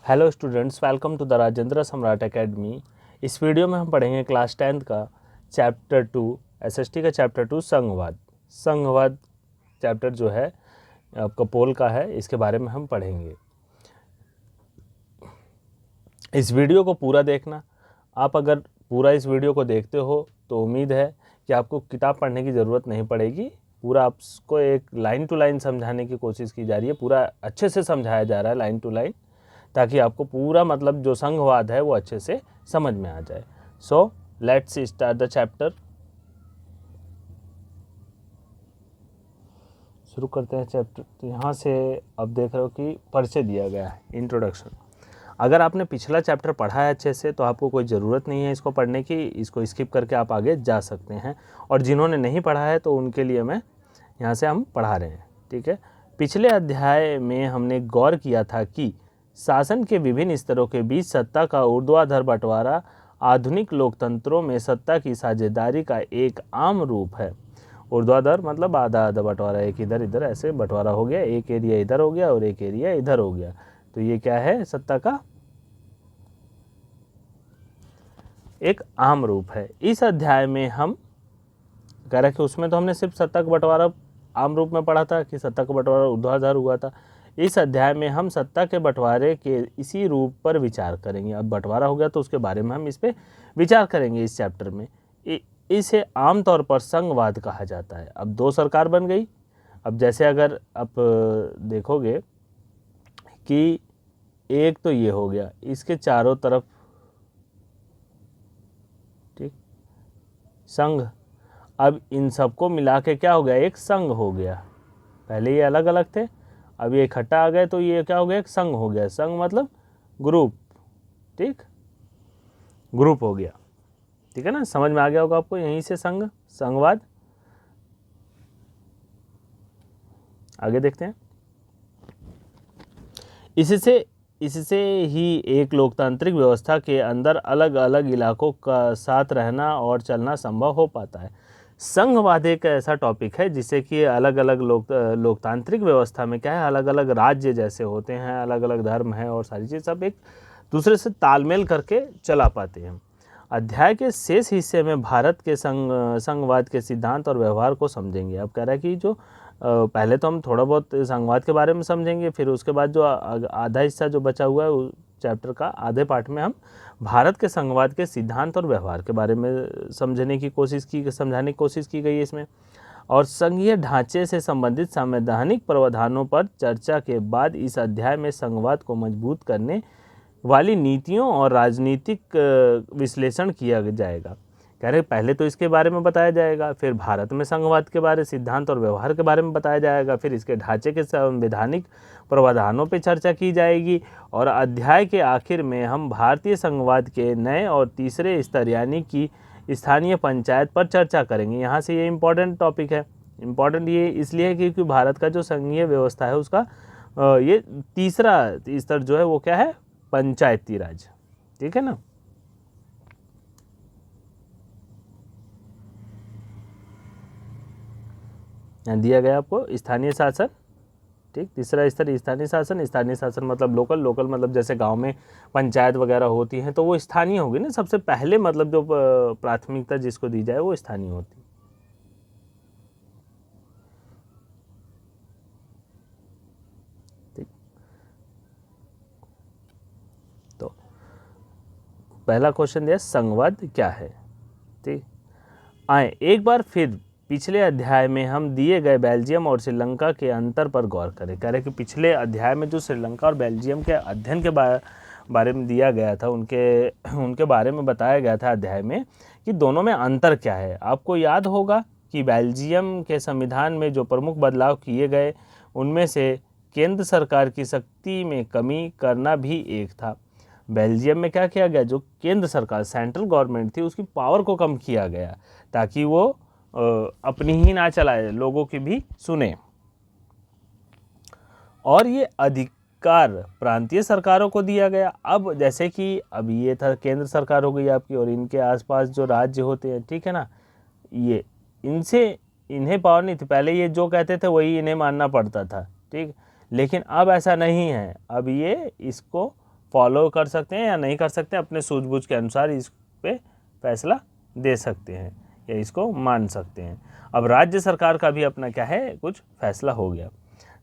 Hello students, welcome to the Rajendra Samrat academy. इस video में हम पढ़ेंगे क्लास 10th का चैप्टर 2 एसएसटी का चैप्टर 2 संघवाद चैप्टर जो है आपका पोल का है, इसके बारे में हम पढ़ेंगे। इस वीडियो को पूरा देखना। आप अगर पूरा इस वीडियो को देखते हो तो उम्मीद है कि आपको किताब पढ़ने की ज़रूरत नहीं पड़ेगी। पूरा आपको एक लाइन टू लाइन समझाने की कोशिश की जा रही है, पूरा अच्छे से समझाया जा रहा है लाइन टू लाइन, ताकि आपको पूरा मतलब जो संघवाद है वो अच्छे से समझ में आ जाए। So let's start the chapter. शुरू करते हैं चैप्टर। तो यहाँ से अब देख रहे हो कि परिचय दिया गया है, इंट्रोडक्शन। अगर आपने पिछला चैप्टर पढ़ा है अच्छे से तो आपको कोई ज़रूरत नहीं है इसको पढ़ने की, इसको स्किप करके आप आगे जा सकते हैं। और जिन्होंने नहीं पढ़ा है तो उनके लिए मैं यहाँ से हम पढ़ा रहे हैं, ठीक है। पिछले अध्याय में हमने गौर किया था कि शासन के विभिन्न स्तरों के बीच सत्ता का ऊर्ध्वाधर बंटवारा आधुनिक लोकतंत्रों में सत्ता की साझेदारी का एक आम रूप है। ऊर्ध्वाधर मतलब आधा आधा बंटवारा, एक इधर इधर ऐसे बंटवारा हो गया, एक एरिया इधर हो गया और एक एरिया इधर हो गया। तो ये क्या है? सत्ता का एक आम रूप है। इस अध्याय में हम कह रहे कि उसमें तो हमने सिर्फ सत्ता का बंटवारा आम रूप में पढ़ा था कि सत्ता का बंटवारा ऊर्ध्वाधर हुआ था। इस अध्याय में हम सत्ता के बंटवारे के इसी रूप पर विचार करेंगे। अब बंटवारा हो गया तो उसके बारे में हम इस पर विचार करेंगे इस चैप्टर में। इसे आमतौर पर संघवाद कहा जाता है। अब दो सरकार बन गई। अब जैसे अगर आप देखोगे कि एक तो ये हो गया, इसके चारों तरफ ठीक संघ। अब इन सबको मिला के क्या हो गया? एक संघ हो गया। पहले ये अलग अलग थे, अब ये इकट्ठा आ गए तो ये क्या हो गया? एक संघ हो गया। संघ मतलब ग्रुप, ठीक, ग्रुप हो गया, ठीक है ना। समझ में आ गया होगा आपको यहीं से संघवाद। आगे देखते हैं। इससे ही एक लोकतांत्रिक व्यवस्था के अंदर अलग अलग इलाकों का साथ रहना और चलना संभव हो पाता है। संघवाद एक ऐसा टॉपिक है जिससे कि अलग अलग लोकतांत्रिक व्यवस्था में क्या है, अलग अलग राज्य जैसे होते हैं, अलग अलग धर्म है और सारी चीज़ सब एक दूसरे से तालमेल करके चला पाते हैं। अध्याय के शेष हिस्से में भारत के संघवाद के सिद्धांत और व्यवहार को समझेंगे। अब कह रहा है कि जो पहले तो हम थोड़ा बहुत संघवाद के बारे में समझेंगे, फिर उसके बाद जो आधा हिस्सा जो बचा हुआ है उस चैप्टर का आधे पार्ट में हम भारत के संघवाद के सिद्धांत और व्यवहार के बारे में समझने की कोशिश की, समझाने की कोशिश की गई है इसमें। और संघीय ढांचे से संबंधित संवैधानिक प्रावधानों पर चर्चा के बाद इस अध्याय में संघवाद को मजबूत करने वाली नीतियों और राजनीतिक विश्लेषण किया जाएगा। कह रहे पहले तो इसके बारे में बताया जाएगा, फिर भारत में संघवाद के बारे, सिद्धांत और व्यवहार के बारे में बताया जाएगा, फिर इसके ढांचे के संवैधानिक प्रावधानों पर चर्चा की जाएगी और अध्याय के आखिर में हम भारतीय संघवाद के नए और तीसरे स्तर यानी कि स्थानीय पंचायत पर चर्चा करेंगे। यहाँ से ये इम्पोर्टेंट टॉपिक है। इम्पोर्टेंट ये इसलिए है क्योंकि भारत का जो संघीय व्यवस्था है उसका ये तीसरा स्तर जो है वो क्या है? पंचायती राज, ठीक है ना। यहाँ दिया गया आपको स्थानीय शासन, ठीक, तीसरा स्तर स्थानीय शासन। स्थानीय शासन मतलब लोकल, लोकल मतलब जैसे गांव में पंचायत वगैरह होती हैं तो वो स्थानीय होगी ना। सबसे पहले मतलब जो प्राथमिकता जिसको दी जाए वो स्थानीय होती है। ठीक, तो पहला क्वेश्चन दिया संघवाद क्या है, ठीक। आए एक बार फिर पिछले अध्याय में हम दिए गए बेल्जियम और श्रीलंका के अंतर पर गौर करें। कह रहे कि पिछले अध्याय में जो श्रीलंका और बेल्जियम के अध्ययन के बारे में दिया गया था, उनके बारे में बताया गया था अध्याय में कि दोनों में अंतर क्या है। आपको याद होगा कि बेल्जियम के संविधान में जो प्रमुख बदलाव किए गए उनमें से केंद्र सरकार की शक्ति में कमी करना भी एक था। बेल्जियम में क्या किया गया? जो केंद्र सरकार, सेंट्रल गवर्नमेंट थी, उसकी पावर को कम किया गया ताकि वो अपनी ही ना चलाए, लोगों की भी सुने। और ये अधिकार प्रांतीय सरकारों को दिया गया। अब जैसे कि अब ये था केंद्र सरकार हो गई आपकी और इनके आसपास जो राज्य होते हैं, ठीक है ना, ये इन्हें पावर नहीं थी। पहले ये जो कहते थे वही इन्हें मानना पड़ता था, ठीक। लेकिन अब ऐसा नहीं है। अब ये इसको फॉलो कर सकते हैं या नहीं कर सकते हैं, अपने सूझबूझ के अनुसार इस पे फैसला दे सकते हैं या इसको मान सकते हैं। अब राज्य सरकार का भी अपना क्या है, कुछ फैसला हो गया,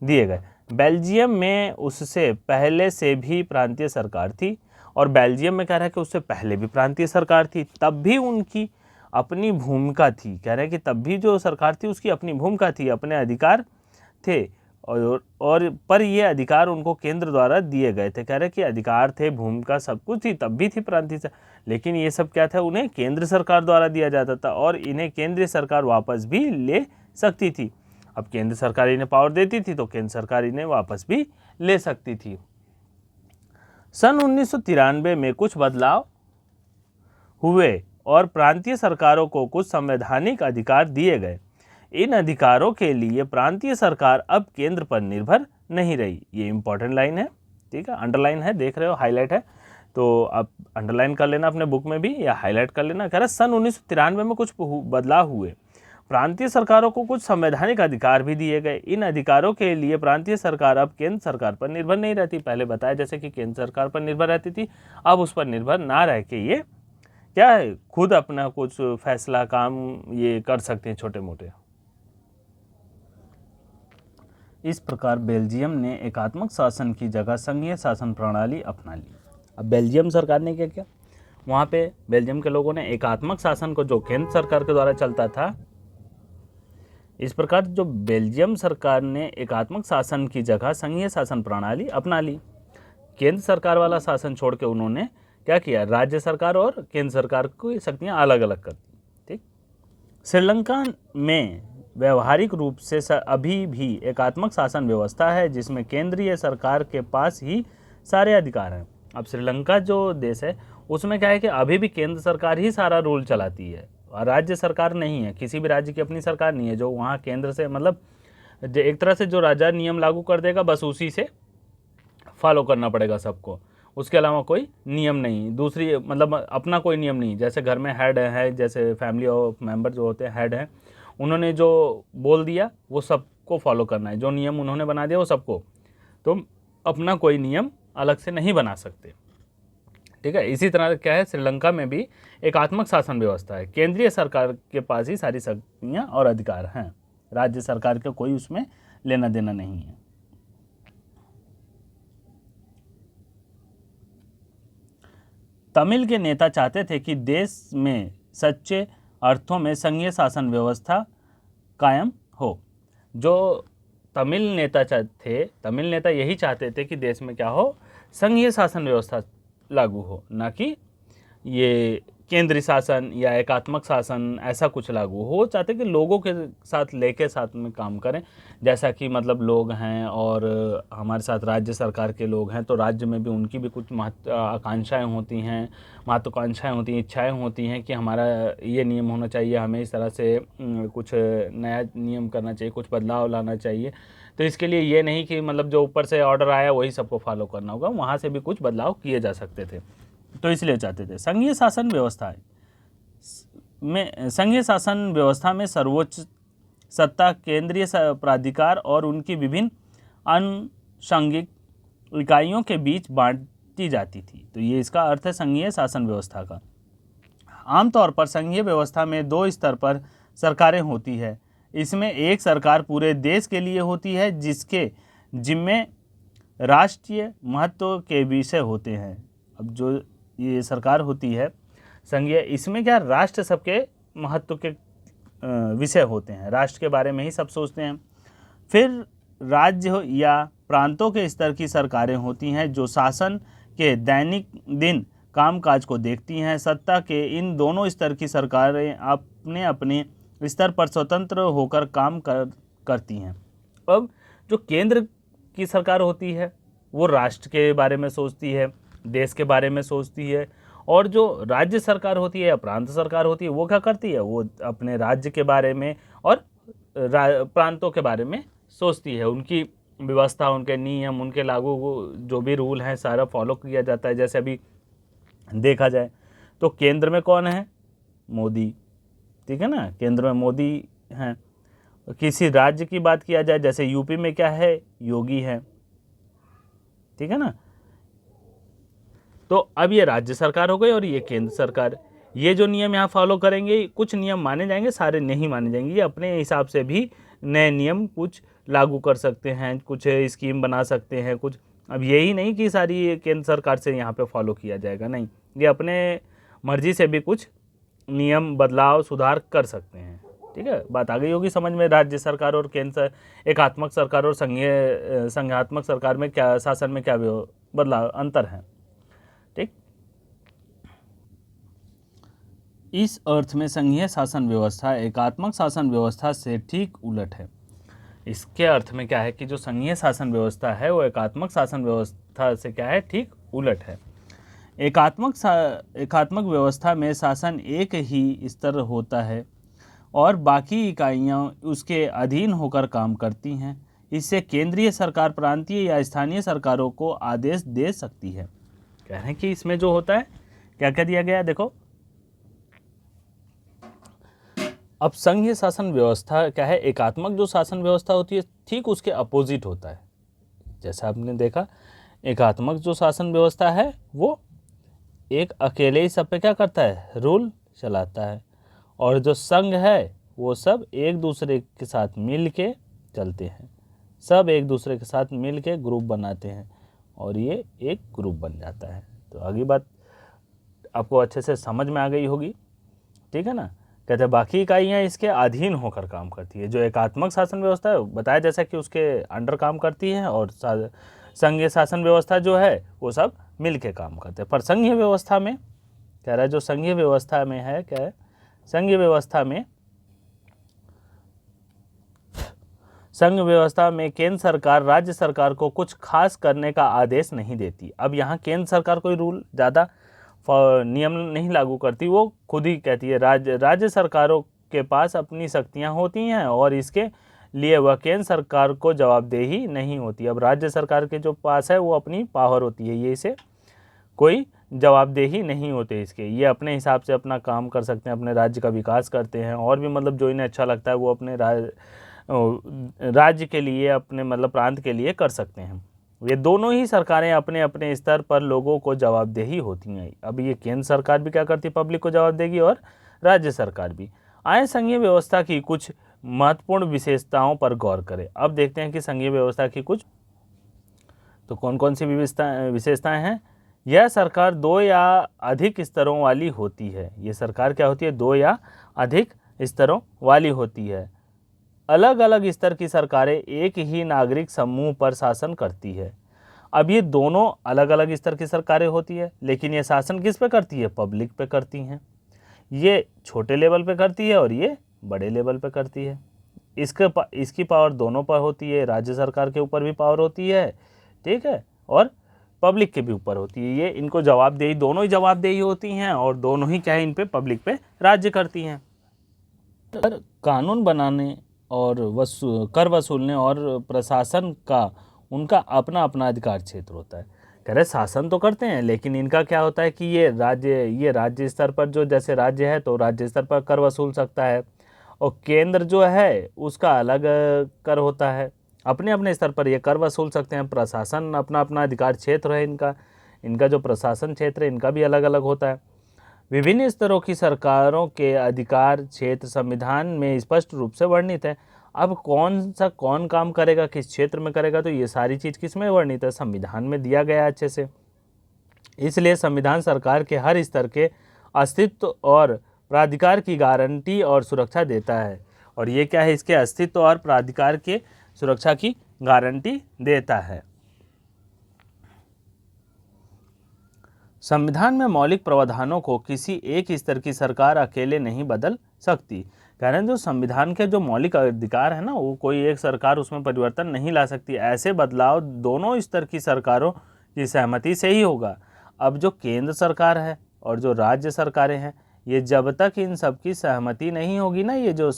दिए गए। बेल्जियम में उससे पहले से भी प्रांतीय सरकार थी, और बेल्जियम में कह रहा है कि उससे पहले भी प्रांतीय सरकार थी, तब भी उनकी अपनी भूमिका थी। कह रहे हैं कि तब भी जो सरकार थी उसकी अपनी भूमिका थी, अपने अधिकार थे, और पर ये अधिकार उनको केंद्र द्वारा दिए गए थे। कह रहे कि अधिकार थे, भूमिका सब कुछ थी, तब भी थी प्रांतीय सरकार, लेकिन ये सब क्या था, उन्हें केंद्र सरकार द्वारा दिया जाता था, और इन्हें केंद्रीय सरकार वापस भी ले सकती थी। अब केंद्र सरकार इन्हें पावर देती थी तो केंद्र सरकार इन्हें वापस भी ले सकती थी। सन 1993 में कुछ बदलाव हुए और प्रांतीय सरकारों को कुछ संवैधानिक अधिकार दिए गए। इन अधिकारों के लिए प्रांतीय सरकार अब केंद्र पर निर्भर नहीं रही। ये इंपॉर्टेंट लाइन है, ठीक है, अंडरलाइन है, देख रहे हो, हाईलाइट है, तो आप अंडरलाइन कर लेना अपने बुक में भी या हाईलाइट कर लेना। कह रहा सन 1993 में कुछ बदलाव हुए, प्रांतीय सरकारों को कुछ संवैधानिक अधिकार भी दिए गए। इन अधिकारों के लिए प्रांतीय सरकार अब केंद्र सरकार पर निर्भर नहीं रहती। पहले बताया जैसे कि केंद्र सरकार पर निर्भर रहती थी, अब उस पर निर्भर ना रह के ये क्या है, खुद अपना कुछ फैसला काम ये कर सकते हैं, छोटे मोटे। इस प्रकार बेल्जियम ने एकात्मक शासन की जगह संघीय शासन प्रणाली अपना ली। अब बेल्जियम सरकार ने क्या किया, वहाँ पे बेल्जियम के लोगों ने एकात्मक शासन को, जो केंद्र सरकार के द्वारा चलता था, इस प्रकार जो बेल्जियम सरकार ने एकात्मक शासन की जगह संघीय शासन प्रणाली अपना ली। केंद्र सरकार वाला शासन छोड़ के उन्होंने क्या किया, राज्य सरकार और केंद्र सरकार की शक्तियाँ अलग अलग कर दी। ठीक, श्रीलंका में व्यवहारिक रूप से अभी भी एकात्मक शासन व्यवस्था है, जिसमें केंद्रीय सरकार के पास ही सारे अधिकार हैं। अब श्रीलंका जो देश है उसमें क्या है कि अभी भी केंद्र सरकार ही सारा रूल चलाती है, और राज्य सरकार नहीं है, किसी भी राज्य की अपनी सरकार नहीं है। जो वहाँ केंद्र से मतलब एक तरह से जो राजा नियम लागू कर देगा बस उसी से फॉलो करना पड़ेगा सबको, उसके अलावा कोई नियम नहीं, दूसरी मतलब अपना कोई नियम नहीं। जैसे घर में हेड है, जैसे फैमिली ऑफ मेंबर जो होते हैं हेड हैं, उन्होंने जो बोल दिया वो सबको फॉलो करना है, जो नियम उन्होंने बना दिया वो सबको, तो अपना कोई नियम अलग से नहीं बना सकते। ठीक है, इसी तरह क्या है, श्रीलंका में भी एकात्मक शासन व्यवस्था है, केंद्रीय सरकार के पास ही सारी शक्तियाँ और अधिकार हैं, राज्य सरकार का कोई उसमें लेना देना नहीं है। तमिल के नेता चाहते थे कि देश में सच्चे अर्थों में संघीय शासन व्यवस्था कायम हो। जो तमिल नेता थे, तमिल नेता यही चाहते थे कि देश में क्या हो, संघीय शासन व्यवस्था लागू हो, ना कि ये केंद्रीय शासन या एकात्मक शासन ऐसा कुछ लागू हो। चाहते कि लोगों के साथ लेके साथ में काम करें, जैसा कि मतलब लोग हैं और हमारे साथ राज्य सरकार के लोग हैं, तो राज्य में भी उनकी भी कुछ आकांक्षाएं होती हैं, महत्वाकांक्षाएं होती हैं, इच्छाएं होती हैं कि हमारा ये नियम होना चाहिए, हमें इस तरह से कुछ नया नियम करना चाहिए, कुछ बदलाव लाना चाहिए। तो इसके लिए ये नहीं कि मतलब जो ऊपर से ऑर्डर आया वही सबको फॉलो करना होगा, वहाँ से भी कुछ बदलाव किए जा सकते थे, तो इसलिए चाहते थे। संघीय शासन व्यवस्था में, संघीय शासन व्यवस्था में सर्वोच्च सत्ता केंद्रीय प्राधिकार और उनकी विभिन्न अनुषंगिक इकाइयों के बीच बांटी जाती थी। तो ये इसका अर्थ है संघीय शासन व्यवस्था का। आमतौर पर संघीय व्यवस्था में 2 स्तर पर सरकारें होती है। इसमें एक सरकार पूरे देश के लिए होती है, जिसके जिम्मे राष्ट्रीय महत्व के विषय होते हैं। अब जो ये सरकार होती है संघीय, इसमें क्या, राष्ट्र सबके महत्व के विषय होते हैं, राष्ट्र के बारे में ही सब सोचते हैं। फिर राज्य या प्रांतों के स्तर की सरकारें होती हैं, जो शासन के दैनिक दिन कामकाज को देखती हैं। सत्ता के इन दोनों स्तर की सरकारें अपने अपने स्तर पर स्वतंत्र होकर काम करती हैं। अब जो केंद्र की सरकार होती है वो राष्ट्र के बारे में सोचती है, देश के बारे में सोचती है, और जो राज्य सरकार होती है या प्रांत सरकार होती है वो क्या करती है, वो अपने राज्य के बारे में और प्रांतों के बारे में सोचती है। उनकी व्यवस्था, उनके नियम, उनके लागू जो भी रूल हैं सारा फॉलो किया जाता है। जैसे अभी देखा जाए तो केंद्र में कौन है, मोदी, ठीक है ना, केंद्र में मोदी हैं। किसी राज्य की बात किया जाए, जैसे यूपी में क्या है, योगी है, ठीक है ना। तो अब ये राज्य सरकार हो गई और ये केंद्र सरकार। ये जो नियम यहाँ फॉलो करेंगे, कुछ नियम माने जाएंगे, सारे नहीं माने जाएंगे। ये अपने हिसाब से भी नए नियम कुछ लागू कर सकते हैं, कुछ स्कीम बना सकते हैं कुछ। अब यही नहीं कि सारी केंद्र सरकार से यहाँ पे फॉलो किया जाएगा, नहीं, ये अपने मर्जी से भी कुछ नियम बदलाव सुधार कर सकते हैं। ठीक है, बात आ गई होगी समझ में। राज्य सरकार और केंद्र, एकात्मक सरकार और संघात्मक सरकार में क्या, शासन में क्या बदलाव अंतर है। ठीक, इस अर्थ में संघीय शासन व्यवस्था एकात्मक शासन व्यवस्था से ठीक उलट है। इसके अर्थ में क्या है कि जो संघीय शासन व्यवस्था है वो एकात्मक शासन व्यवस्था से क्या है, ठीक उलट है। एकात्मक व्यवस्था में शासन एक ही स्तर होता है और बाकी इकाइयाँ उसके अधीन होकर काम करती हैं। इससे केंद्रीय सरकार प्रांतीय या स्थानीय सरकारों को आदेश दे सकती है। कह रहे हैं कि इसमें जो होता है, क्या क्या दिया गया है, देखो। अब संघीय शासन व्यवस्था क्या है, एकात्मक जो शासन व्यवस्था होती है ठीक उसके अपोजिट होता है। जैसा आपने देखा, एकात्मक जो शासन व्यवस्था है वो एक अकेले ही सब पे क्या करता है, रूल चलाता है, और जो संघ है वो सब एक दूसरे के साथ मिल के चलते हैं, सब एक दूसरे के साथ मिल के ग्रुप बनाते हैं और ये एक ग्रुप बन जाता है। तो आगे बात आपको अच्छे से समझ में आ गई होगी। ठीक है ना। कहते हैं बाकी इकाइयाँ इसके अधीन होकर काम करती है। जो एकात्मक शासन व्यवस्था है बताया जैसा कि उसके अंडर काम करती है, और संघीय शासन व्यवस्था जो है वो सब मिल के काम करते हैं। पर संघीय व्यवस्था में कह रहा है, जो संघीय व्यवस्था में है, क्या है, संघीय व्यवस्था में केंद्र सरकार राज्य सरकार को कुछ खास करने का आदेश नहीं देती। अब यहाँ केंद्र सरकार कोई रूल ज़्यादा नियम नहीं लागू करती, वो खुद ही कहती है। राज्य सरकारों के पास अपनी शक्तियाँ होती हैं और इसके लिए वह केंद्र सरकार को जवाबदेही नहीं होती। अब राज्य सरकार के जो पास है वो अपनी पावर होती है, ये इसे कोई जवाबदेही नहीं होते इसके, ये अपने हिसाब से अपना काम कर सकते हैं, अपने राज्य का विकास करते हैं, और भी मतलब जो इन्हें अच्छा लगता है वो अपने राज्य के लिए, अपने मतलब प्रांत के लिए कर सकते हैं। ये दोनों ही सरकारें अपने अपने स्तर पर लोगों को जवाबदेही होती हैं। अब ये केंद्र सरकार भी क्या करती है, पब्लिक को जवाब देगी, और राज्य सरकार भी। आए संघीय व्यवस्था की कुछ महत्वपूर्ण विशेषताओं पर गौर करें। अब देखते हैं कि संघीय व्यवस्था की कुछ, तो कौन कौन सी विशेषताएं हैं। यह सरकार 2 या अधिक स्तरों वाली होती है। ये सरकार क्या होती है, 2 या अधिक स्तरों वाली होती है। अलग अलग स्तर की सरकारें एक ही नागरिक समूह पर शासन करती है। अब ये दोनों अलग अलग स्तर की सरकारें होती है, लेकिन ये शासन किस पे करती है, पब्लिक पे करती हैं। ये छोटे लेवल पे करती है और ये बड़े लेवल पे करती है। इसकी पावर दोनों पर होती है, राज्य सरकार के ऊपर भी पावर होती है, ठीक है, और पब्लिक के भी ऊपर होती है। ये इनको जवाबदेही, दोनों ही जवाबदेही होती हैं, और दोनों ही क्या है, इन पे पब्लिक पे राज्य करती हैं। कानून बनाने और कर वसूलने और प्रशासन का उनका अपना अपना अधिकार क्षेत्र होता है। कह रहे शासन तो करते हैं, लेकिन इनका क्या होता है कि ये राज्य स्तर पर, जो जैसे राज्य है तो राज्य स्तर पर कर वसूल सकता है, और केंद्र जो है उसका अलग कर होता है, अपने अपने स्तर पर ये कर वसूल सकते हैं। प्रशासन अपना अपना अधिकार क्षेत्र है इनका जो प्रशासन क्षेत्र है इनका भी अलग अलग होता है। विभिन्न स्तरों की सरकारों के अधिकार क्षेत्र संविधान में स्पष्ट रूप से वर्णित है। अब कौन काम करेगा, किस क्षेत्र में करेगा, तो ये सारी चीज़ किस में वर्णित है, संविधान में दिया गया है अच्छे से। इसलिए संविधान सरकार के हर स्तर के अस्तित्व और प्राधिकार की गारंटी और सुरक्षा देता है। और ये क्या है, इसके अस्तित्व और प्राधिकार के सुरक्षा की गारंटी देता है। संविधान में मौलिक प्रावधानों को किसी एक स्तर की सरकार अकेले नहीं बदल सकती। कारण जो संविधान के जो मौलिक अधिकार है ना, वो कोई एक सरकार उसमें परिवर्तन नहीं ला सकती। ऐसे बदलाव दोनों स्तर की सरकारों की सहमति से ही होगा। अब जो केंद्र सरकार है और जो राज्य सरकारें हैं, ये जब तक इन सब की सहमति नहीं होगी ना, ये जो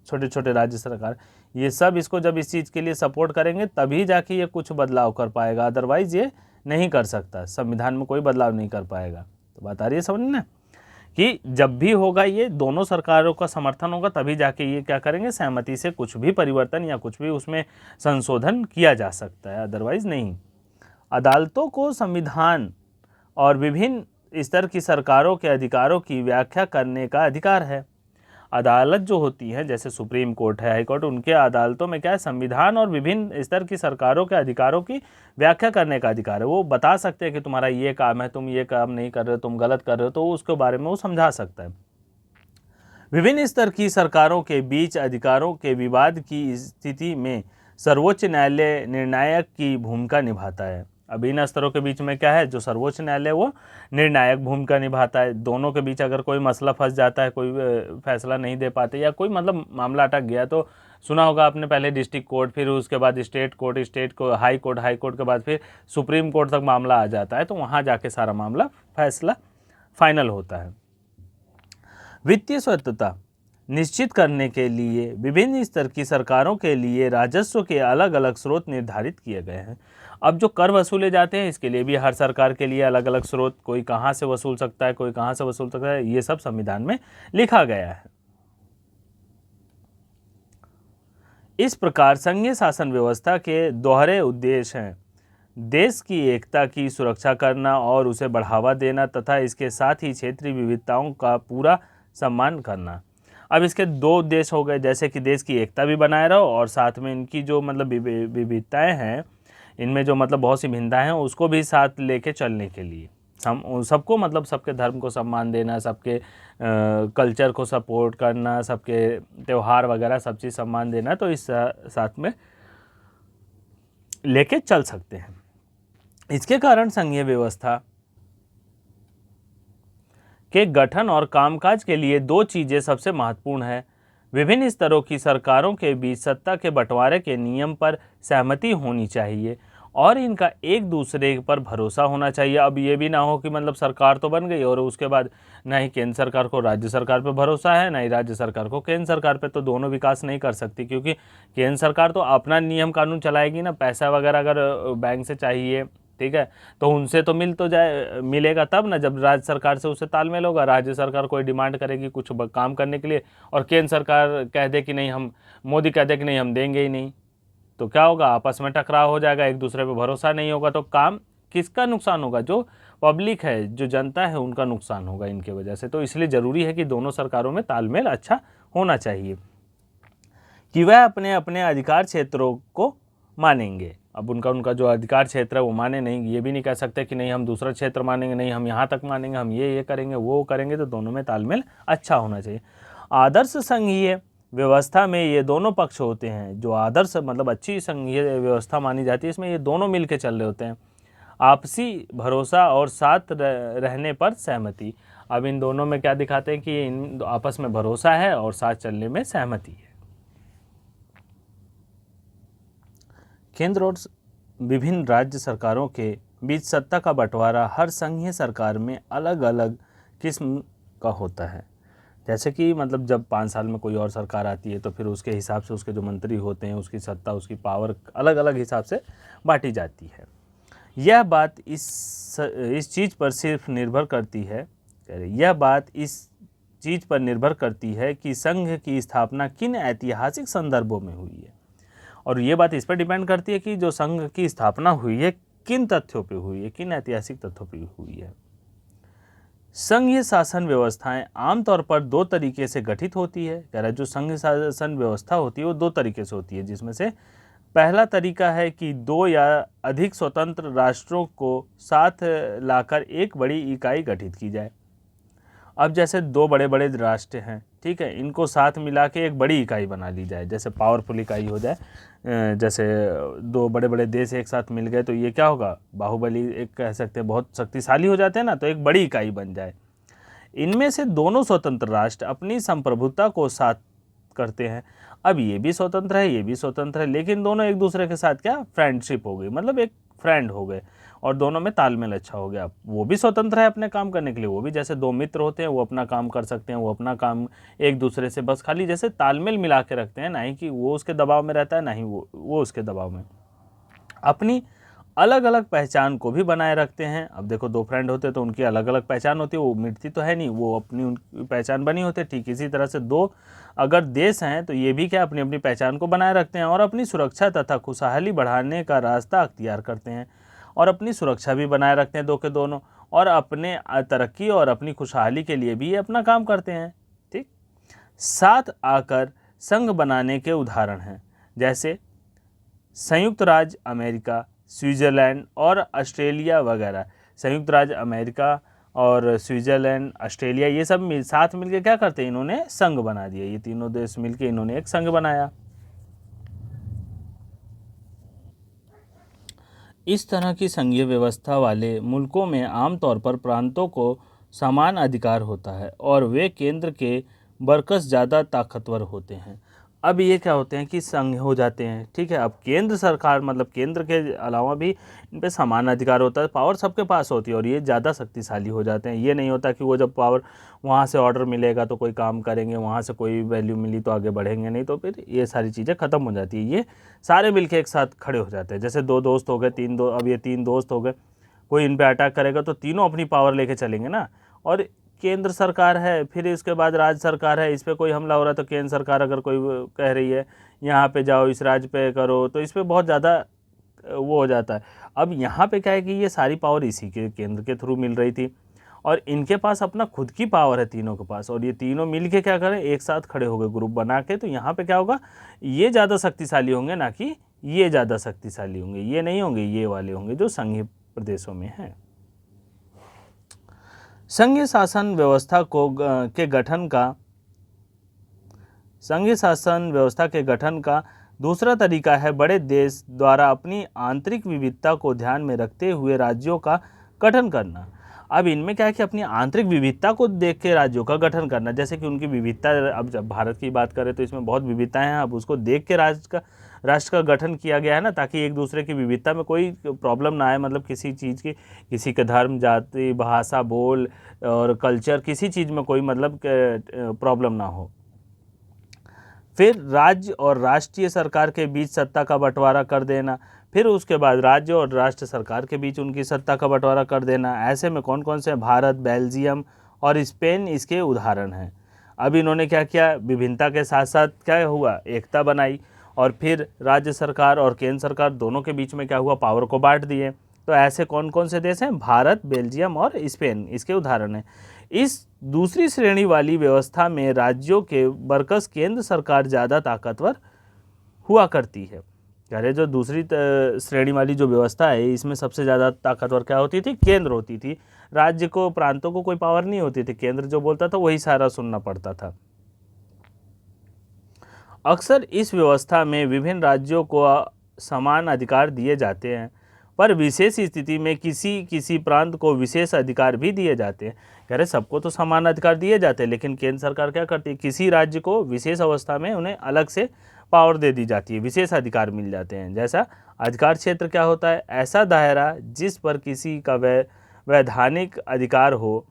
छोटे छोटे राज्य सरकार, ये सब इसको जब इस चीज़ के लिए सपोर्ट करेंगे तभी जाके ये कुछ बदलाव कर पाएगा, अदरवाइज ये नहीं कर सकता, संविधान में कोई बदलाव नहीं कर पाएगा। तो बात आ रही है समझ ना, कि जब भी होगा ये दोनों सरकारों का समर्थन होगा तभी जाके ये क्या करेंगे, सहमति से कुछ भी परिवर्तन या कुछ भी उसमें संशोधन किया जा सकता है, अदरवाइज नहीं। अदालतों को संविधान और विभिन्न स्तर की सरकारों के अधिकारों की व्याख्या करने का अधिकार है। अदालत जो होती है, जैसे सुप्रीम कोर्ट है, हाई कोर्ट, उनके अदालतों में क्या है, संविधान और विभिन्न स्तर की सरकारों के अधिकारों की व्याख्या करने का अधिकार है। वो बता सकते हैं कि तुम्हारा ये काम है, तुम ये काम नहीं कर रहे हो, तुम गलत कर रहे हो, तो उसके बारे में वो समझा सकता है। विभिन्न स्तर की सरकारों के बीच अधिकारों के विवाद की स्थिति में सर्वोच्च न्यायालय निर्णायक की भूमिका निभाता है। अब इन स्तरों के बीच में क्या है, जो सर्वोच्च न्यायालय वो निर्णायक भूमिका निभाता है। दोनों के बीच अगर कोई मसला फंस जाता है, कोई फैसला नहीं दे पाते, या कोई मतलब मामला अटक गया, तो सुना होगा आपने, पहले डिस्ट्रिक्ट कोर्ट, फिर उसके बाद स्टेट कोर्ट, स्टेट को हाई कोर्ट के बाद फिर सुप्रीम कोर्ट तक मामला आ जाता है, तो वहाँ जाके सारा मामला फैसला फाइनल होता है। वित्तीय स्वतंत्रता निश्चित करने के लिए विभिन्न स्तर की सरकारों के लिए राजस्व के अलग अलग स्रोत निर्धारित किए गए हैं। अब जो कर वसूले जाते हैं, इसके लिए भी हर सरकार के लिए अलग अलग स्रोत, कोई कहाँ से वसूल सकता है, कोई कहाँ से वसूल सकता है, ये सब संविधान में लिखा गया है। इस प्रकार संघीय शासन व्यवस्था के दोहरे उद्देश्य हैं: देश की एकता की सुरक्षा करना और उसे बढ़ावा देना तथा इसके साथ ही क्षेत्रीय विविधताओं का पूरा सम्मान करना। अब इसके दो उद्देश्य हो गए, जैसे कि देश की एकता भी बनाए रहो और साथ में इनकी जो मतलब विविधताएं हैं, इनमें जो मतलब बहुत सी भिन्नताएं हैं, उसको भी साथ लेके चलने के लिए सबको मतलब सबके धर्म को सम्मान देना, सबके कल्चर को सपोर्ट करना, सबके त्यौहार वगैरह सब चीज़ सम्मान देना, तो इस साथ में लेके चल सकते हैं। इसके कारण संघीय व्यवस्था के गठन और कामकाज के लिए दो चीज़ें सबसे महत्वपूर्ण है: विभिन्न स्तरों की सरकारों के बीच सत्ता के बंटवारे के नियम पर सहमति होनी चाहिए और इनका एक दूसरे पर भरोसा होना चाहिए। अब ये भी ना हो कि मतलब सरकार तो बन गई और उसके बाद ना ही केंद्र सरकार को राज्य सरकार पर भरोसा है, ना ही राज्य सरकार को केंद्र सरकार पे, तो दोनों विकास नहीं कर सकती, क्योंकि केंद्र सरकार तो अपना नियम कानून चलाएगी ना। पैसा वगैरह अगर बैंक से चाहिए, ठीक है, तो उनसे तो मिलेगा तब ना जब राज्य सरकार से उससे तालमेल होगा। राज्य सरकार कोई डिमांड करेगी कुछ काम करने के लिए और केंद्र सरकार कह दे कि नहीं, हम मोदी कह दे कि नहीं हम देंगे ही नहीं, तो क्या होगा, आपस में टकराव हो जाएगा, एक दूसरे पे भरोसा नहीं होगा, तो काम किसका नुकसान होगा? जो पब्लिक है, जो जनता है, उनका नुकसान होगा इनके वजह से। तो इसलिए ज़रूरी है कि दोनों सरकारों में तालमेल अच्छा होना चाहिए कि वह अपने अपने अधिकार क्षेत्रों को मानेंगे। अब उनका जो अधिकार क्षेत्र है वो माने नहीं, ये भी नहीं कह सकते कि नहीं हम दूसरा क्षेत्र मानेंगे, नहीं हम यहाँ तक मानेंगे, हम ये करेंगे वो करेंगे, तो दोनों में तालमेल अच्छा होना चाहिए। आदर्श संघीय व्यवस्था में ये दोनों पक्ष होते हैं। जो आदर्श मतलब अच्छी संघीय व्यवस्था मानी जाती है, इसमें ये दोनों मिल के चल रहे होते हैं: आपसी भरोसा और साथ रहने पर सहमति। अब इन दोनों में क्या दिखाते हैं कि इन आपस में भरोसा है और साथ चलने में सहमति है। केंद्र और विभिन्न राज्य सरकारों के बीच सत्ता का बंटवारा हर संघीय सरकार में अलग अलग किस्म का होता है। जैसे कि मतलब जब 5 साल में कोई और सरकार आती है, तो फिर उसके हिसाब से उसके जो मंत्री होते हैं, उसकी सत्ता, उसकी पावर अलग अलग हिसाब से बांटी जाती है। यह बात इस चीज़ पर सिर्फ निर्भर करती है कि संघ की स्थापना किन ऐतिहासिक संदर्भों में हुई है, और ये बात इस पर डिपेंड करती है कि जो संघ की स्थापना हुई है किन तथ्यों पे हुई है, किन ऐतिहासिक तथ्यों पे हुई है। संघीय शासन व्यवस्थाएं आमतौर पर दो तरीके से गठित होती है। कह रहा है जो संघीय शासन व्यवस्था होती है वो दो तरीके से होती है, जिसमें से पहला तरीका है कि दो या अधिक स्वतंत्र राष्ट्रों को साथ लाकर एक बड़ी इकाई गठित की जाए। अब जैसे दो बड़े बड़े राष्ट्र हैं, ठीक है, इनको साथ मिला के एक बड़ी इकाई बना ली जाए, जैसे पावरफुल इकाई हो जाए। जैसे दो बड़े बड़े देश एक साथ मिल गए तो ये क्या होगा, बाहुबली एक कह सकते हैं, बहुत शक्तिशाली हो जाते हैं ना, तो एक बड़ी इकाई बन जाए। इनमें से दोनों स्वतंत्र राष्ट्र अपनी संप्रभुता को साथ करते हैं। अब ये भी स्वतंत्र है, ये भी स्वतंत्र है, लेकिन दोनों एक दूसरे के साथ क्या फ्रेंडशिप हो गई, मतलब एक फ्रेंड हो गए और दोनों में तालमेल अच्छा हो गया। वो भी स्वतंत्र है अपने काम करने के लिए, वो भी जैसे दो मित्र होते हैं वो अपना काम कर सकते हैं, वो अपना काम एक दूसरे से बस खाली जैसे तालमेल मिला के रखते हैं, ना ही कि वो उसके दबाव में रहता है, ना ही वो उसके दबाव में। अपनी अलग अलग पहचान को भी बनाए रखते हैं। अब देखो दो फ्रेंड होते तो उनकी अलग अलग पहचान होती है, वो मिटती तो है नहीं, वो अपनी उनकी पहचान बनी होती है। ठीक इसी तरह से दो अगर देश हैं तो ये भी क्या अपनी अपनी पहचान को बनाए रखते हैं और अपनी सुरक्षा तथा खुशहाली बढ़ाने का रास्ता अख्तियार करते हैं और अपनी सुरक्षा भी बनाए रखते हैं दो के दोनों। और अपने तरक्की और अपनी खुशहाली के लिए भी ये अपना काम करते हैं। ठीक, साथ आकर संघ बनाने के उदाहरण हैं, जैसे संयुक्त राज्य अमेरिका, स्विट्ज़रलैंड और ऑस्ट्रेलिया वगैरह। संयुक्त राज्य अमेरिका और स्विट्ज़रलैंड, ऑस्ट्रेलिया, ये सब साथ मिलकर क्या करते हैं, इन्होंने संघ बना दिया। ये तीनों देश मिलकर इन्होंने एक संघ बनाया। इस तरह की संघीय व्यवस्था वाले मुल्कों में आमतौर पर प्रांतों को समान अधिकार होता है और वे केंद्र के बरकस ज़्यादा ताकतवर होते हैं। अब ये क्या होते हैं कि संघ हो जाते हैं, ठीक है। अब केंद्र सरकार मतलब केंद्र के अलावा भी इन पे समान अधिकार होता है, पावर सबके पास होती है और ये ज़्यादा शक्तिशाली हो जाते हैं। ये नहीं होता कि वो जब पावर वहाँ से ऑर्डर मिलेगा तो कोई काम करेंगे, वहाँ से कोई वैल्यू मिली तो आगे बढ़ेंगे, नहीं तो फिर ये सारी चीज़ें ख़त्म हो जाती है। ये सारे मिलके एक साथ खड़े हो जाते हैं। जैसे दो दोस्त हो गए, अब ये तीन दोस्त हो गए, कोई इन पे अटैक करेगा तो तीनों अपनी पावर लेके चलेंगे ना। और केंद्र सरकार है, फिर इसके बाद राज्य सरकार है, इस पर कोई हमला हो रहा है तो केंद्र सरकार अगर कोई कह रही है यहाँ पे जाओ, इस राज्य पे करो, तो इस पर बहुत ज़्यादा वो हो जाता है। अब यहाँ पे क्या है कि ये सारी पावर इसी के केंद्र के थ्रू मिल रही थी और इनके पास अपना खुद की पावर है तीनों के पास, और ये तीनों मिल के क्या करें, एक साथ खड़े हो गए ग्रुप बना के। तो यहाँ पे क्या होगा, ये ज़्यादा शक्तिशाली होंगे, ना कि ये ज़्यादा शक्तिशाली होंगे। ये नहीं होंगे, ये वाले होंगे जो संघीय प्रदेशों में हैं। संघीय शासन व्यवस्था के गठन का दूसरा तरीका है बड़े देश द्वारा अपनी आंतरिक विविधता को ध्यान में रखते हुए राज्यों का गठन करना। अब इनमें क्या है कि अपनी आंतरिक विविधता को देख के राज्यों का गठन करना, जैसे कि उनकी विविधता, अब जब भारत की बात करें तो इसमें बहुत विविधताएं हैं, अब उसको देख के राष्ट्र का गठन किया गया है ना, ताकि एक दूसरे की विविधता में कोई प्रॉब्लम ना आए। मतलब किसी चीज़ की, किसी के धर्म, जाति, भाषा, बोल और कल्चर, किसी चीज़ में कोई मतलब प्रॉब्लम ना हो। फिर राज्य और राष्ट्रीय सरकार के बीच सत्ता का बंटवारा कर देना, फिर उसके बाद राज्य और राष्ट्र सरकार के बीच उनकी सत्ता का बंटवारा कर देना। ऐसे में कौन कौन से, भारत, बेल्जियम और स्पेन इसके उदाहरण हैं। अब इन्होंने क्या किया, विभिन्नता के साथ साथ क्या हुआ, एकता बनाई, और फिर राज्य सरकार और केंद्र सरकार दोनों के बीच में क्या हुआ, पावर को बांट दिए। तो ऐसे कौन कौन से देश हैं, भारत, बेल्जियम और स्पेन इसके उदाहरण हैं। इस दूसरी श्रेणी वाली व्यवस्था में राज्यों के बरकस केंद्र सरकार ज़्यादा ताकतवर हुआ करती है। अरे जो दूसरी श्रेणी वाली जो व्यवस्था है, इसमें सबसे ज़्यादा ताकतवर क्या होती थी, केंद्र होती थी। राज्य को, प्रांतों को कोई पावर नहीं होती थी, केंद्र जो बोलता था वही सारा सुनना पड़ता था। अक्सर इस व्यवस्था में विभिन्न राज्यों को समान अधिकार दिए जाते हैं, पर विशेष स्थिति में किसी प्रांत को विशेष अधिकार भी दिए जाते हैं। कह रहे सबको तो समान अधिकार दिए जाते हैं, लेकिन केंद्र सरकार क्या करती है, किसी राज्य को विशेष अवस्था में उन्हें अलग से पावर दे दी जाती है, विशेष अधिकार मिल जाते हैं। जैसा अधिकार क्षेत्र क्या होता है, ऐसा दायरा जिस पर किसी का वैधानिक अधिकार हो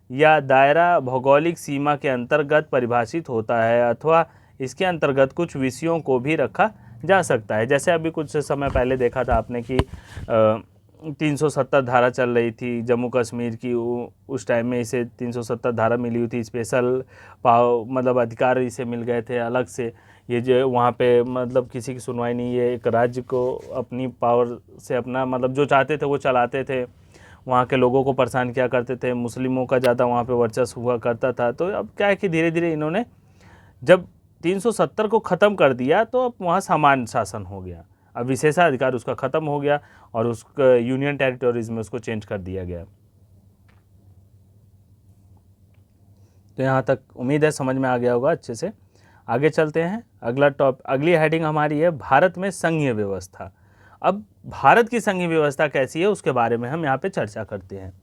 या दायरा भौगोलिक सीमा के अंतर्गत परिभाषित होता है, अथवा इसके अंतर्गत कुछ विषयों को भी रखा जा सकता है। जैसे अभी कुछ समय पहले देखा था आपने कि 370 धारा चल रही थी जम्मू कश्मीर की, उस टाइम में इसे 370 धारा मिली हुई थी, स्पेशल मतलब अधिकार इसे मिल गए थे अलग से। ये जो वहाँ पे मतलब किसी की सुनवाई नहीं, ये एक राज्य को अपनी पावर से अपना मतलब जो चाहते थे वो चलाते थे, वहाँ के लोगों को परेशान किया करते थे, मुस्लिमों का ज़्यादा वहाँ पे वर्चस्व हुआ करता था। तो अब क्या है कि धीरे धीरे इन्होंने जब 370 को ख़त्म कर दिया तो अब वहाँ समान शासन हो गया, अब विशेषाधिकार उसका ख़त्म हो गया और उसका यूनियन टेरिटोरीज में उसको चेंज कर दिया गया। तो यहाँ तक उम्मीद है समझ में आ गया होगा अच्छे से। आगे चलते हैं, अगली हेडिंग हमारी है भारत में संघीय व्यवस्था। अब भारत की संघीय व्यवस्था कैसी है उसके बारे में हम यहाँ पे चर्चा करते हैं।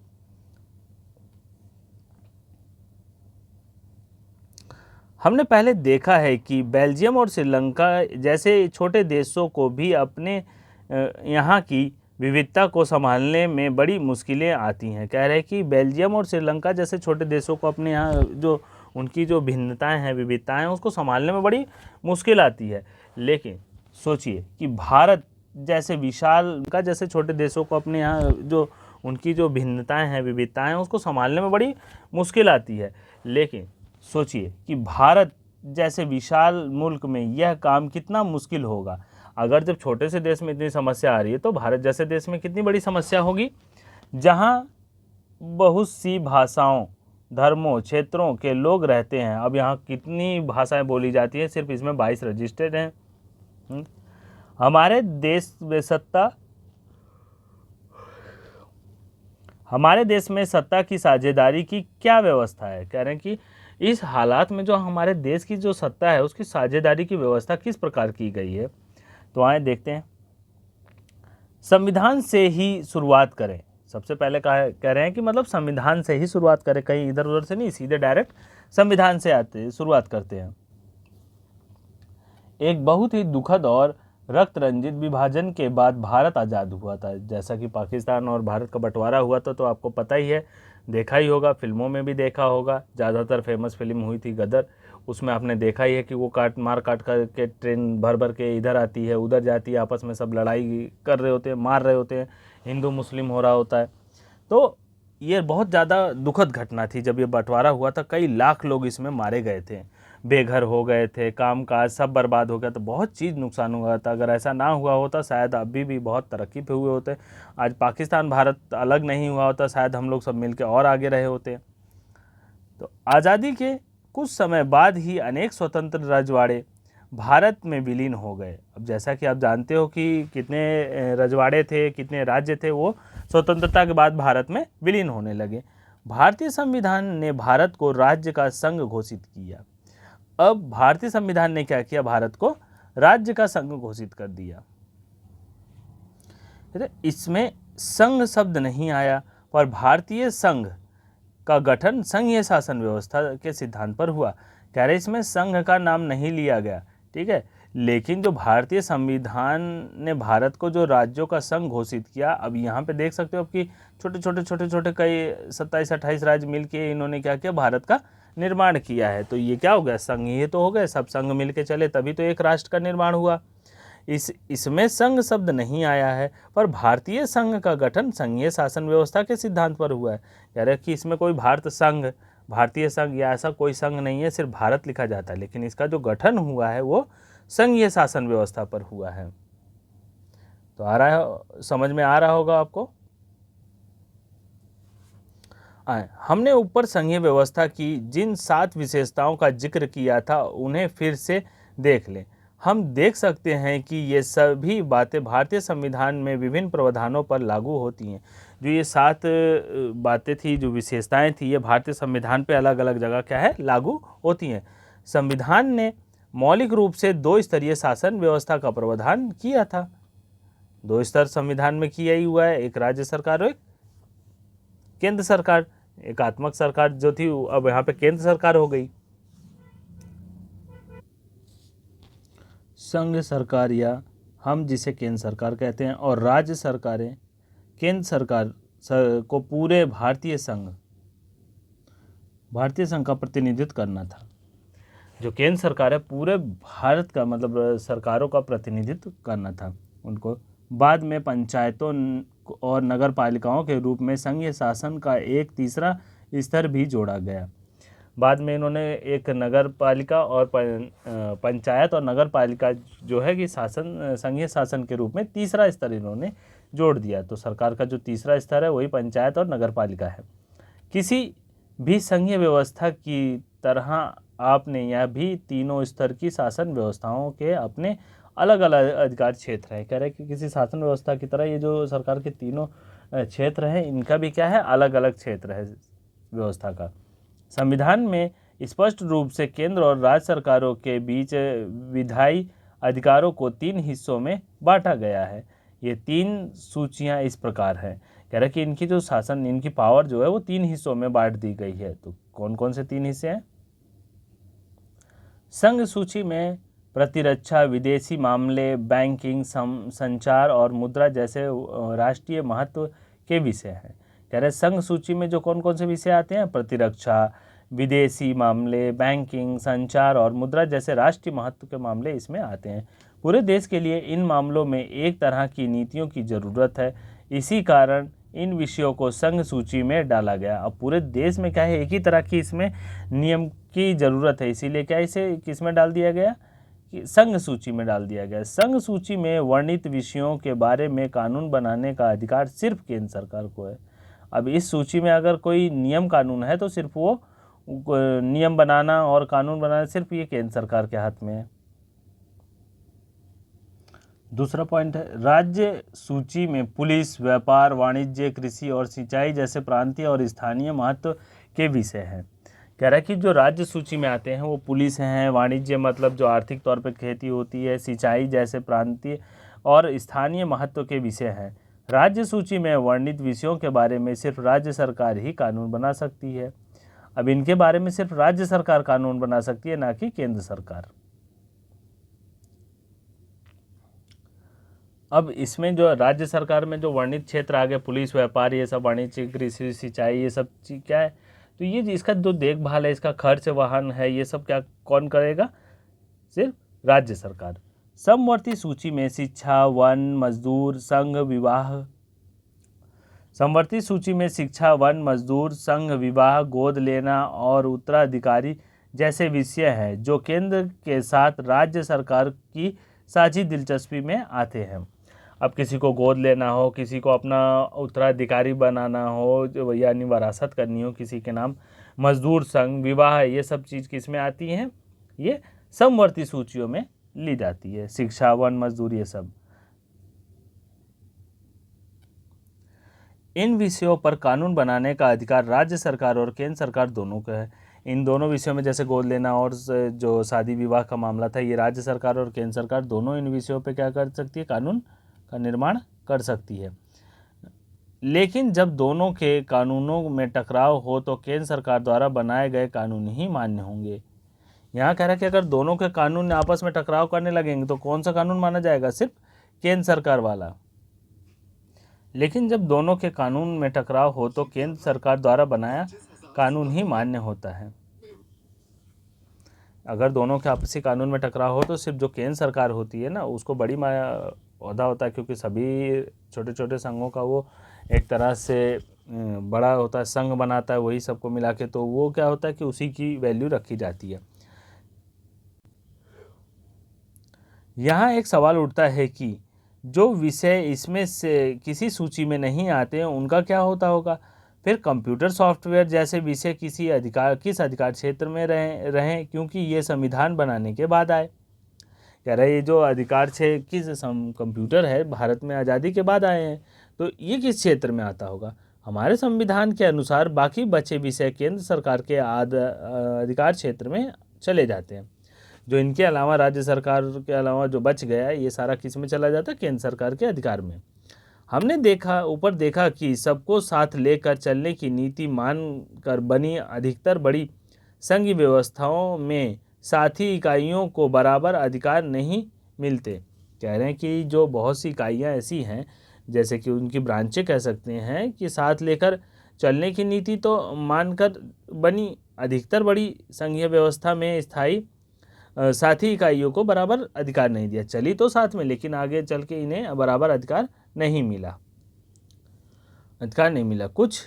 हमने पहले देखा है कि बेल्जियम और श्रीलंका जैसे छोटे देशों को भी अपने यहाँ की विविधता को संभालने में बड़ी मुश्किलें आती हैं। कह रहे हैं कि बेल्जियम और श्रीलंका जैसे छोटे देशों को अपने यहाँ जो उनकी जो भिन्नताएं हैं, विविधताएं हैं, उसको संभालने में बड़ी मुश्किल आती है। लेकिन सोचिए कि भारत जैसे विशाल का जैसे छोटे देशों को अपने यहाँ जो उनकी जो भिन्नताएं हैं, विविधताएं हैं, उसको संभालने में बड़ी मुश्किल आती है। लेकिन सोचिए कि भारत जैसे विशाल मुल्क में यह काम कितना मुश्किल होगा। अगर जब छोटे से देश में इतनी समस्या आ रही है तो भारत जैसे देश में कितनी बड़ी समस्या होगी, जहां बहुत सी भाषाओं, धर्मों, क्षेत्रों के लोग रहते हैं। अब यहाँ कितनी भाषाएं बोली जाती हैं, सिर्फ इसमें 22 रजिस्टर्ड हैं। हमारे देश में सत्ता की साझेदारी की क्या व्यवस्था है। कह रहे हैं कि इस हालात में जो हमारे देश की जो सत्ता है उसकी साझेदारी की व्यवस्था किस प्रकार की गई है। तो आए देखते हैं। संविधान से ही शुरुआत करें। सबसे पहले कह रहे हैं कि मतलब संविधान से ही शुरुआत करें, कहीं इधर उधर से नहीं, सीधे डायरेक्ट संविधान से शुरुआत करते हैं। एक बहुत ही दुखद और रक्त रंजित विभाजन के बाद भारत आज़ाद हुआ था। जैसा कि पाकिस्तान और भारत का बंटवारा हुआ था तो आपको पता ही है, देखा ही होगा, फिल्मों में भी देखा होगा। ज़्यादातर फेमस फिल्म हुई थी गदर, उसमें आपने देखा ही है कि वो मार काट के ट्रेन भर भर के इधर आती है उधर जाती है, आपस में सब लड़ाई कर रहे होते हैं, मार रहे होते हैं, हिंदू मुस्लिम हो रहा होता है। तो ये बहुत ज़्यादा दुखद घटना थी। जब ये बंटवारा हुआ था कई लाख लोग इसमें मारे गए थे, बेघर हो गए थे, कामकाज सब बर्बाद हो गया, तो बहुत चीज़ नुकसान हुआ था। अगर ऐसा ना हुआ होता शायद अभी भी बहुत तरक्की पे हुए होते। आज पाकिस्तान भारत अलग नहीं हुआ होता, शायद हम लोग सब मिलकर और आगे रहे होते। तो आज़ादी के कुछ समय बाद ही अनेक स्वतंत्र रजवाड़े भारत में विलीन हो गए। अब जैसा कि आप जानते हो कि कितने रजवाड़े थे, कितने राज्य थे, वो स्वतंत्रता के बाद भारत में विलीन होने लगे। भारतीय संविधान ने भारत को राज्य का संघ घोषित किया। अब भारतीय संविधान ने क्या किया, भारत को राज्य का संघ घोषित कर दिया। इसमें संघ शब्द नहीं आया, पर भारतीय संघ का गठन संघीय शासन व्यवस्था के सिद्धांत पर हुआ। कह रहे इसमें संघ का नाम नहीं लिया गया, ठीक है, लेकिन जो भारतीय संविधान ने भारत को जो राज्यों का संघ घोषित किया। अब यहाँ पे देख सकते हो कि छोटे छोटे कई 27-28 राज्य मिलके इन्होंने क्या किया, भारत का निर्माण किया है। तो ये क्या हो गया, संघ ही तो हो गए, सब संघ मिलके चले तभी तो एक राष्ट्र का निर्माण हुआ। इसमें संघ शब्द नहीं आया है, पर भारतीय संघ का गठन संघीय शासन व्यवस्था के सिद्धांत पर हुआ है। कह रहे कि इसमें कोई भारतीय संघ या ऐसा कोई संघ नहीं है, सिर्फ भारत लिखा जाता है, लेकिन इसका जो गठन हुआ है वो संघीय शासन व्यवस्था पर हुआ है। तो आ रहा है, समझ में आ रहा होगा आपको। हमने ऊपर संघीय व्यवस्था की जिन 7 विशेषताओं का जिक्र किया था उन्हें फिर से देख लें। हम देख सकते हैं कि ये सभी बातें भारतीय संविधान में विभिन्न प्रावधानों पर लागू होती हैं। जो ये 7 बातें थी, जो विशेषताएं थी, ये भारतीय संविधान पे अलग अलग जगह क्या है, लागू होती हैं। संविधान ने मौलिक रूप से 2 स्तरीय शासन व्यवस्था का प्रावधान किया था। 2 स्तर संविधान में किया ही हुआ है, एक राज्य सरकार और एक केंद्र सरकार। एकात्मक सरकार जो थी अब यहाँ पे केंद्र सरकार हो गई। संघ सरकार या हम जिसे केंद्र सरकार कहते हैं, और राज्य सरकारें केंद्र सरकार को पूरे भारतीय संघ का प्रतिनिधित्व करना था। जो केंद्र सरकार है पूरे भारत का मतलब सरकारों का प्रतिनिधित्व करना था उनको। बाद में पंचायतों और नगर पालिकाओं के रूप में संघीय शासन का एक तीसरा स्तर भी जोड़ा गया। बाद में इन्होंने एक नगर पालिका और पंचायत और नगर पालिका जो है कि शासन संघीय शासन के रूप में तीसरा स्तर इन्होंने जोड़ दिया। तो सरकार का जो तीसरा स्तर है वही पंचायत और नगर पालिका है। किसी भी संघीय व्यवस्था की तरह आपने यह भी तीनों स्तर की शासन व्यवस्थाओं के अपने अलग अलग अधिकार क्षेत्र हैं। कह रहे हैं कि किसी शासन व्यवस्था की तरह ये जो सरकार के तीनों क्षेत्र हैं इनका भी क्या है, अलग अलग क्षेत्र है व्यवस्था का। संविधान में स्पष्ट रूप से केंद्र और राज्य सरकारों के बीच विधायी अधिकारों को 3 हिस्सों में बांटा गया है। ये 3 सूचियां इस प्रकार हैं। कह रहे कि इनकी जो शासन, इनकी पावर जो है वो 3 हिस्सों में बांट दी गई है। तो कौन कौन से 3 हिस्से हैं? संघ सूची में प्रतिरक्षा, विदेशी मामले, बैंकिंग, संचार और मुद्रा जैसे राष्ट्रीय महत्व के विषय हैं। कह रहे संघ सूची में जो कौन कौन से विषय आते हैं, प्रतिरक्षा, विदेशी मामले, बैंकिंग, संचार और मुद्रा जैसे राष्ट्रीय महत्व के मामले इसमें आते हैं। पूरे देश के लिए इन मामलों में एक तरह की नीतियों की ज़रूरत है, इसी कारण इन विषयों को संघ सूची में डाला गया। अब पूरे देश में क्या है, एक ही तरह की इसमें नियम की ज़रूरत है, इसीलिए क्या इसे किस में डाल दिया गया, कि संघ सूची में डाल दिया गया। संघ सूची में वर्णित विषयों के बारे में कानून बनाने का अधिकार सिर्फ केंद्र सरकार को है। अब इस सूची में अगर कोई नियम कानून है तो सिर्फ वो नियम बनाना और कानून बनाना सिर्फ ये केंद्र सरकार के हाथ में है। दूसरा पॉइंट है, राज्य सूची में पुलिस, व्यापार, वाणिज्य, कृषि और सिंचाई जैसे प्रांतीय और स्थानीय महत्व के विषय हैं। कह रहा है कि जो राज्य सूची में आते हैं वो पुलिस हैं, वाणिज्य मतलब जो आर्थिक तौर पर खेती होती है, सिंचाई जैसे प्रांतीय और स्थानीय महत्व के विषय हैं। राज्य सूची में वर्णित विषयों के बारे में सिर्फ राज्य सरकार ही कानून बना सकती है। अब इनके बारे में सिर्फ राज्य सरकार कानून बना सकती है, ना कि केंद्र सरकार। अब इसमें जो राज्य सरकार में जो वर्णित क्षेत्र आ गए, पुलिस, व्यापार, ये सब, वाणिज्य, कृषि, सिंचाई, ये सब चीज क्या है, तो ये इसका जो देखभाल है, इसका खर्च वाहन है, ये सब क्या कौन करेगा? सिर्फ राज्य सरकार। समवर्ती सूची में शिक्षा, वन, मजदूर, संघ, विवाह। समवर्ती सूची में शिक्षा, वन, मजदूर, संघ, विवाह, गोद लेना और उत्तराधिकारी जैसे विषय हैं जो केंद्र के साथ राज्य सरकार की साझी दिलचस्पी में आते हैं। अब किसी को गोद लेना हो, किसी को अपना उत्तराधिकारी बनाना हो, यानी वरासत करनी हो किसी के नाम, मजदूर, संघ, विवाह, ये सब चीज़ किस में आती हैं? ये समवर्ती सूचियों में ली जाती है। शिक्षा, वन, मजदूर, ये सब। इन विषयों पर कानून बनाने का अधिकार राज्य सरकार और केंद्र सरकार दोनों का है। इन दोनों विषयों में, जैसे गोद लेना और जो शादी विवाह का मामला था, ये राज्य सरकार और केंद्र सरकार दोनों इन विषयों पे क्या कर सकती है? कानून का निर्माण कर सकती है। लेकिन जब दोनों के कानूनों में टकराव हो तो केंद्र सरकार द्वारा बनाए गए कानून ही मान्य होंगे। यहाँ कह रहा है कि अगर दोनों के कानून आपस में टकराव करने लगेंगे तो कौन सा कानून माना जाएगा? सिर्फ केंद्र सरकार वाला। लेकिन जब दोनों के कानून में टकराव हो तो केंद्र सरकार द्वारा बनाया कानून ही मान्य होता है। अगर दोनों के आपसी कानून में टकराव हो तो सिर्फ जो केंद्र सरकार होती है ना, उसको बड़ी ओहदा होता है, क्योंकि सभी छोटे छोटे संघों का वो एक तरह से बड़ा होता है, संघ बनाता है वही सबको मिला के, तो वो क्या होता है कि उसी की वैल्यू रखी जाती है। यहाँ एक सवाल उठता है कि जो विषय इसमें से किसी सूची में नहीं आते हैं उनका क्या होता होगा? फिर कंप्यूटर सॉफ्टवेयर जैसे विषय किस अधिकार क्षेत्र में रहें क्योंकि ये संविधान बनाने के बाद आए। कह रहे ये जो अधिकार क्षेत्र किस कंप्यूटर है भारत में आज़ादी के बाद आए हैं, तो ये किस क्षेत्र में आता होगा? हमारे संविधान के अनुसार बाकी बचे विषय केंद्र सरकार के अधिकार क्षेत्र में चले जाते हैं। जो इनके अलावा, राज्य सरकार के अलावा जो बच गया, ये सारा किस में चला जाता है? केंद्र सरकार के अधिकार में। हमने देखा कि सबको साथ लेकर चलने की नीति मानकर बनी अधिकतर बड़ी संघीय व्यवस्थाओं में साथी इकाइयों को बराबर अधिकार नहीं मिलते। कह रहे हैं कि जो बहुत सी इकाइयाँ ऐसी हैं, जैसे कि उनकी ब्रांचें कह सकते हैं, कि साथ लेकर चलने की नीति तो मानकर बनी अधिकतर बड़ी संघीय व्यवस्था में स्थायी साथी इकाइयों को बराबर अधिकार नहीं दिया। चली तो साथ में, लेकिन आगे चल के इन्हें बराबर अधिकार नहीं मिला। कुछ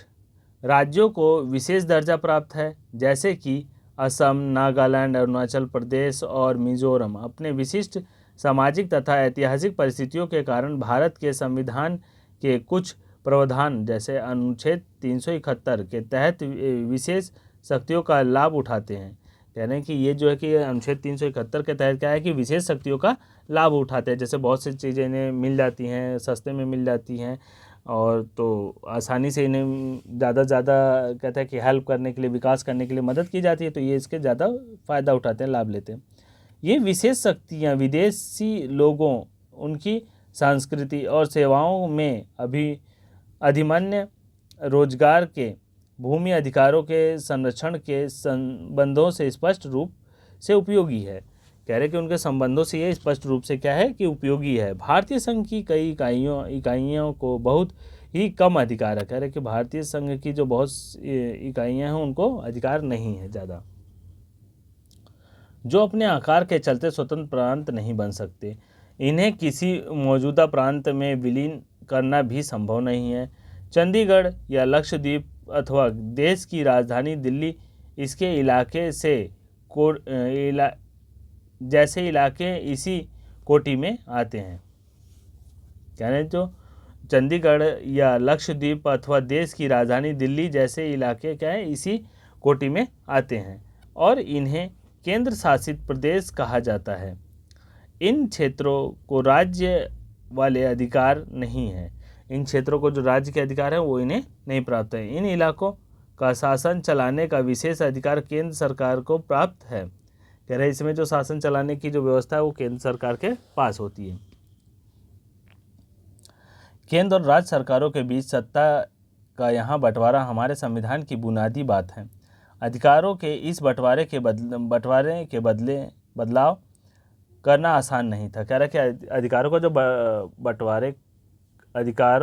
राज्यों को विशेष दर्जा प्राप्त है, जैसे कि असम, नागालैंड, अरुणाचल प्रदेश और मिजोरम अपने विशिष्ट सामाजिक तथा ऐतिहासिक परिस्थितियों के कारण भारत के संविधान के कुछ प्रावधान, जैसे अनुच्छेद 371 के तहत विशेष शक्तियों का लाभ उठाते हैं। कह रहे हैं कि ये जो है कि अनुच्छेद 371 के तहत क्या है कि विशेष शक्तियों का लाभ उठाते हैं। जैसे बहुत सी चीज़ें इन्हें मिल जाती हैं, सस्ते में मिल जाती हैं, और तो आसानी से इन्हें ज़्यादा कहते हैं कि हेल्प करने के लिए, विकास करने के लिए मदद की जाती है, तो ये इसके ज़्यादा फ़ायदा उठाते हैं, लाभ लेते हैं। ये विशेष शक्तियाँ विदेशी लोगों, उनकी संस्कृति और सेवाओं में अधिमान्य रोजगार के भूमि अधिकारों के संरक्षण के संबंधों से स्पष्ट रूप से उपयोगी है। कह रहे कि उनके संबंधों से ये स्पष्ट रूप से क्या है कि उपयोगी है। भारतीय संघ की कई इकाइयों को बहुत ही कम अधिकार है। कह रहे कि भारतीय संघ की जो बहुत इकाइयाँ हैं उनको अधिकार नहीं है ज़्यादा, जो अपने आकार के चलते स्वतंत्र प्रांत नहीं बन सकते। इन्हें किसी मौजूदा प्रांत में विलीन करना भी संभव नहीं है। चंडीगढ़ या लक्षद्वीप अथवा देश की राजधानी दिल्ली इसके इलाके से जैसे इलाके इसी कोटि में आते हैं। यानी जो चंडीगढ़ या लक्षद्वीप अथवा देश की राजधानी दिल्ली जैसे इलाके क्या है, इसी कोटि में आते हैं और इन्हें केंद्र शासित प्रदेश कहा जाता है। इन क्षेत्रों को राज्य वाले अधिकार नहीं है। इन क्षेत्रों को जो राज्य के अधिकार है वो इन्हें नहीं प्राप्त है। इन इलाकों का शासन चलाने का विशेष अधिकार केंद्र सरकार को प्राप्त है। कह रहे इसमें जो शासन चलाने की जो व्यवस्था है वो केंद्र सरकार के पास होती है। केंद्र और राज्य सरकारों के बीच सत्ता का यहाँ बंटवारा हमारे संविधान की बुनियादी बात है। अधिकारों के इस बंटवारे के बदले बदलाव करना आसान नहीं था। कह रहा है कि अधिकारों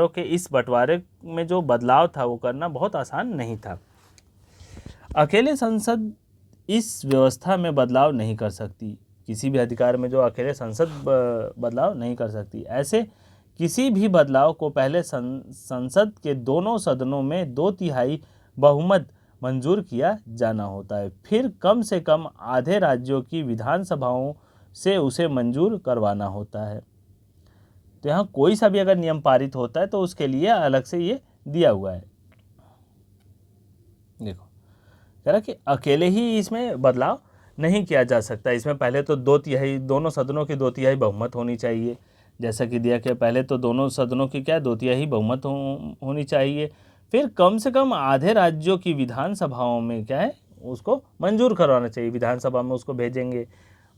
के इस बंटवारे में जो बदलाव था वो करना बहुत आसान नहीं था। अकेले संसद इस व्यवस्था में बदलाव नहीं कर सकती। किसी भी अधिकार में जो अकेले संसद बदलाव नहीं कर सकती। ऐसे किसी भी बदलाव को पहले संसद के दोनों सदनों में 2/3 बहुमत मंजूर किया जाना होता है। फिर कम से कम आधे राज्यों की विधानसभाओं से उसे मंजूर करवाना होता है। तो यहाँ कोई सा भी अगर नियम पारित होता है तो उसके लिए अलग से ये दिया हुआ है। देखो कह रहा कि अकेले ही इसमें बदलाव नहीं किया जा सकता। इसमें पहले तो 2/3 दोनों सदनों की 2/3 बहुमत होनी चाहिए, जैसा कि दिया कि पहले तो दोनों सदनों की क्या 2/3 बहुमत होनी चाहिए। फिर कम से कम आधे राज्यों की विधानसभाओं में क्या है उसको मंजूर करवाना चाहिए। विधानसभा में उसको भेजेंगे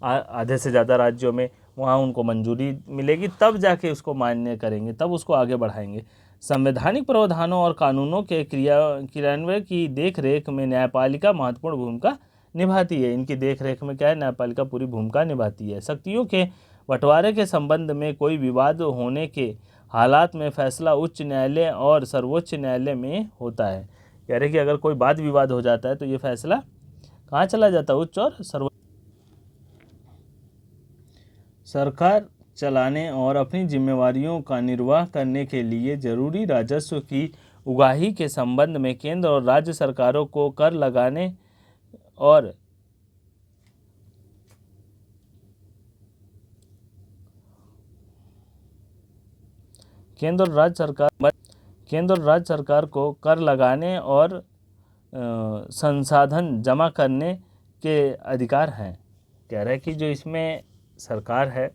आधे से ज़्यादा राज्यों में, वहाँ उनको मंजूरी मिलेगी तब जाके उसको मान्य करेंगे, तब उसको आगे बढ़ाएंगे। संवैधानिक प्रावधानों और कानूनों के क्रियान्वयन की देखरेख में न्यायपालिका महत्वपूर्ण भूमिका निभाती है। इनकी देखरेख में क्या है, न्यायपालिका पूरी भूमिका निभाती है। शक्तियों के बंटवारे के संबंध में कोई विवाद होने के हालात में फैसला उच्च न्यायालय और सर्वोच्च न्यायालय में होता है। कह रहे कि अगर कोई वाद विवाद हो जाता है तो ये फैसला कहाँ चला जाता है, उच्च और सर्वोच्च। सरकार चलाने और अपनी जिम्मेवारियों का निर्वाह करने के लिए जरूरी राजस्व की उगाही के संबंध में केंद्र और राज्य सरकारों को कर लगाने और केंद्र और राज्य सरकार को कर लगाने और संसाधन जमा करने के अधिकार हैं। कह रहा है कि जो इसमें सरकार है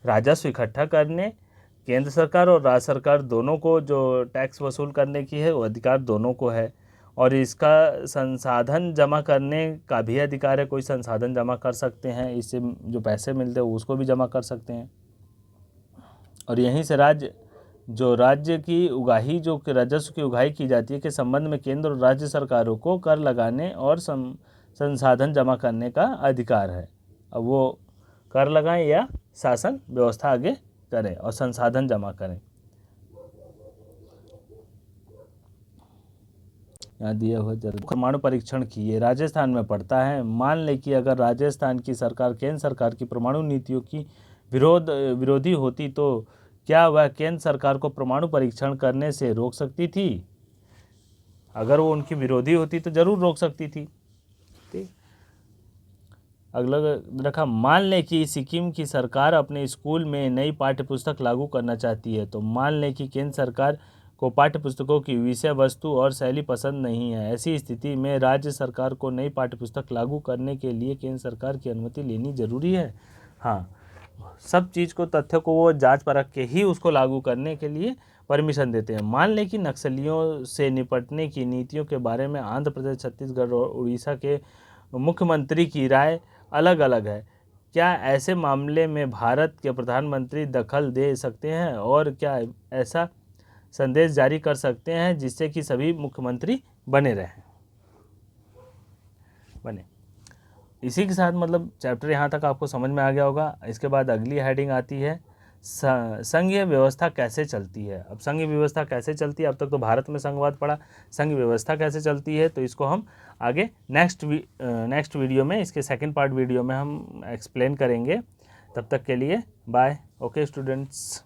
राजस्व इकट्ठा करने, केंद्र सरकार और राज्य सरकार दोनों को जो टैक्स वसूल करने की है वो अधिकार दोनों को है। और इसका संसाधन जमा करने का भी अधिकार है। कोई संसाधन जमा कर सकते हैं, इससे जो पैसे मिलते हैं उसको भी जमा कर सकते हैं। और यहीं से राज्य की उगाही जो राजस्व की उगाही की जाती है के संबंध में केंद्र और राज्य सरकारों को कर लगाने और संसाधन जमा करने का अधिकार है। अब वो कर लगाएं या शासन व्यवस्था आगे करें और संसाधन जमा करें। यहाँ दिया हुआ परमाणु परीक्षण की ये राजस्थान में पड़ता है। मान लें कि अगर राजस्थान की सरकार केंद्र सरकार की परमाणु नीतियों की विरोधी होती तो क्या वह केंद्र सरकार को परमाणु परीक्षण करने से रोक सकती थी? अगर वो उनकी विरोधी होती तो जरूर रोक सकती थी। ठीक, अगला रखा, मान लें कि सिक्किम की सरकार अपने स्कूल में नई पाठ्यपुस्तक लागू करना चाहती है। तो मान लें कि केंद्र सरकार को पाठ्यपुस्तकों की विषय वस्तु और शैली पसंद नहीं है। ऐसी स्थिति में राज्य सरकार को नई पाठ्यपुस्तक लागू करने के लिए केंद्र सरकार की अनुमति लेनी जरूरी है। हाँ, सब चीज़ को तथ्य को वो जांच परख के ही उसको लागू करने के लिए परमिशन देते हैं। मान लें कि नक्सलियों से निपटने की नीतियों के बारे में आंध्र प्रदेश, छत्तीसगढ़ और उड़ीसा के मुख्यमंत्री की राय अलग अलग है। क्या ऐसे मामले में भारत के प्रधानमंत्री दखल दे सकते हैं और क्या ऐसा संदेश जारी कर सकते हैं जिससे कि सभी मुख्यमंत्री बने रहें? इसी के साथ मतलब चैप्टर यहाँ तक आपको समझ में आ गया होगा। इसके बाद अगली हेडिंग आती है संघीय व्यवस्था कैसे चलती है। अब संघीय व्यवस्था कैसे चलती है, अब तक तो भारत में संघवाद पड़ा, संघीय व्यवस्था कैसे चलती है तो इसको हम आगे नेक्स्ट वीडियो में, इसके सेकंड पार्ट वीडियो में हम एक्सप्लेन करेंगे। तब तक के लिए बाय। Okay students.